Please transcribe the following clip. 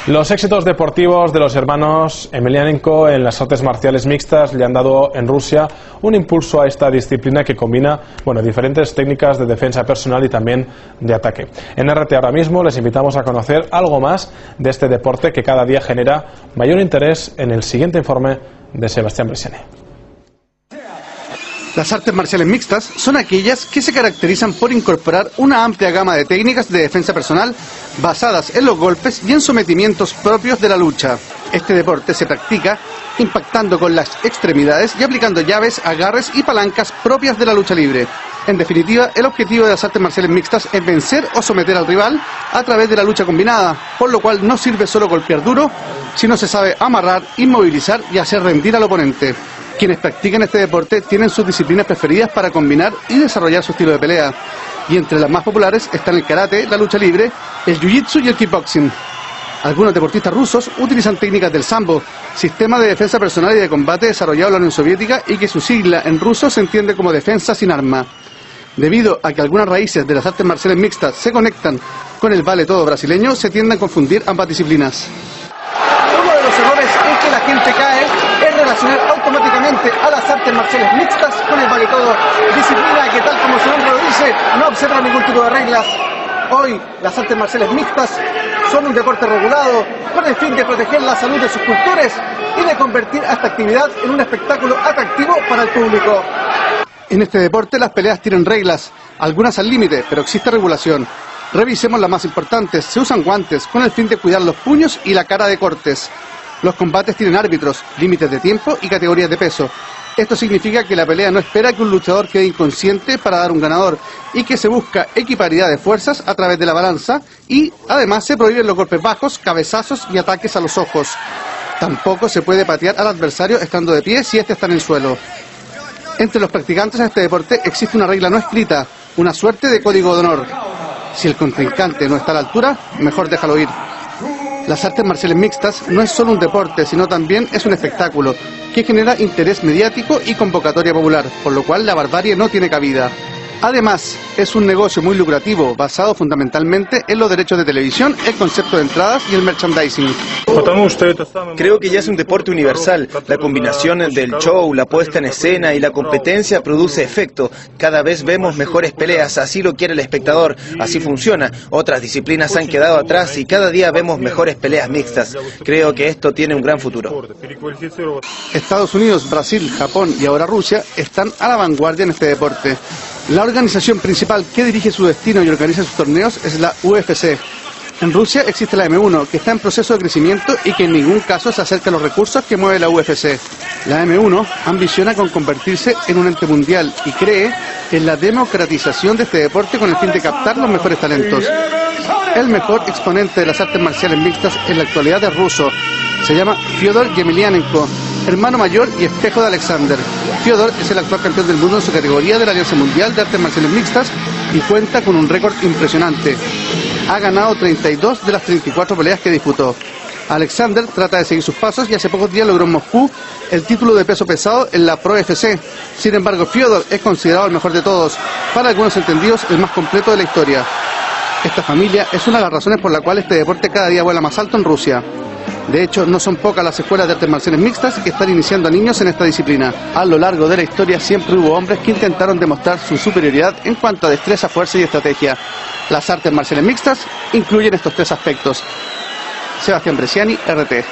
Los éxitos deportivos de los hermanos Emelianenko en las artes marciales mixtas le han dado en Rusia un impulso a esta disciplina que combina diferentes técnicas de defensa personal y también de ataque. En RT ahora mismo les invitamos a conocer algo más de este deporte que cada día genera mayor interés en el siguiente informe de Sebastián Bresciani. Las artes marciales mixtas son aquellas que se caracterizan por incorporar una amplia gama de técnicas de defensa personal basadas en los golpes y en sometimientos propios de la lucha. Este deporte se practica impactando con las extremidades y aplicando llaves, agarres y palancas propias de la lucha libre. En definitiva, el objetivo de las artes marciales mixtas es vencer o someter al rival a través de la lucha combinada, por lo cual no sirve solo golpear duro, sino se sabe amarrar, inmovilizar y hacer rendir al oponente. Quienes practican este deporte tienen sus disciplinas preferidas para combinar y desarrollar su estilo de pelea. Y entre las más populares están el karate, la lucha libre, el jiu-jitsu y el kickboxing. Algunos deportistas rusos utilizan técnicas del sambo, sistema de defensa personal y de combate desarrollado en la Unión Soviética y que su sigla en ruso se entiende como defensa sin arma. Debido a que algunas raíces de las artes marciales mixtas se conectan con el vale todo brasileño, se tienden a confundir ambas disciplinas. Uno de los errores es que la gente cae en relacionar automáticamente a las artes marciales mixtas con el vale todo, disciplina que, tal como su nombre lo dice, no observa ningún tipo de reglas. Hoy las artes marciales mixtas son un deporte regulado con el fin de proteger la salud de sus cultores y de convertir a esta actividad en un espectáculo atractivo para el público. En este deporte las peleas tienen reglas, algunas al límite, pero existe regulación. Revisemos las más importantes. Se usan guantes con el fin de cuidar los puños y la cara de cortes. Los combates tienen árbitros, límites de tiempo y categorías de peso. Esto significa que la pelea no espera que un luchador quede inconsciente para dar un ganador y que se busca equiparidad de fuerzas a través de la balanza y además se prohíben los golpes bajos, cabezazos y ataques a los ojos. Tampoco se puede patear al adversario estando de pie si éste está en el suelo. Entre los practicantes de este deporte existe una regla no escrita, una suerte de código de honor. Si el contrincante no está a la altura, mejor déjalo ir. Las artes marciales mixtas no es solo un deporte, sino también es un espectáculo que genera interés mediático y convocatoria popular, por lo cual la barbarie no tiene cabida. Además, es un negocio muy lucrativo, basado fundamentalmente en los derechos de televisión, el concepto de entradas y el merchandising. Creo que ya es un deporte universal. La combinación del show, la puesta en escena y la competencia produce efecto. Cada vez vemos mejores peleas, así lo quiere el espectador, así funciona. Otras disciplinas han quedado atrás y cada día vemos mejores peleas mixtas. Creo que esto tiene un gran futuro. Estados Unidos, Brasil, Japón y ahora Rusia están a la vanguardia en este deporte. La organización principal que dirige su destino y organiza sus torneos es la UFC. En Rusia existe la M1, que está en proceso de crecimiento y que en ningún caso se acerca a los recursos que mueve la UFC. La M1 ambiciona con convertirse en un ente mundial y cree en la democratización de este deporte con el fin de captar los mejores talentos. El mejor exponente de las artes marciales mixtas en la actualidad es ruso. Se llama Fyodor Emelianenko, hermano mayor y espejo de Alexander. Fyodor es el actual campeón del mundo en su categoría de la Alianza Mundial de Artes Marciales Mixtas y cuenta con un récord impresionante. Ha ganado 32 de las 34 peleas que disputó. Alexander trata de seguir sus pasos y hace pocos días logró en Moscú el título de peso pesado en la Pro FC. Sin embargo, Fyodor es considerado el mejor de todos, para algunos entendidos el más completo de la historia. Esta familia es una de las razones por la cual este deporte cada día vuela más alto en Rusia. De hecho, no son pocas las escuelas de artes marciales mixtas que están iniciando a niños en esta disciplina. A lo largo de la historia siempre hubo hombres que intentaron demostrar su superioridad en cuanto a destreza, fuerza y estrategia. Las artes marciales mixtas incluyen estos tres aspectos. Sebastián Bresciani, RT.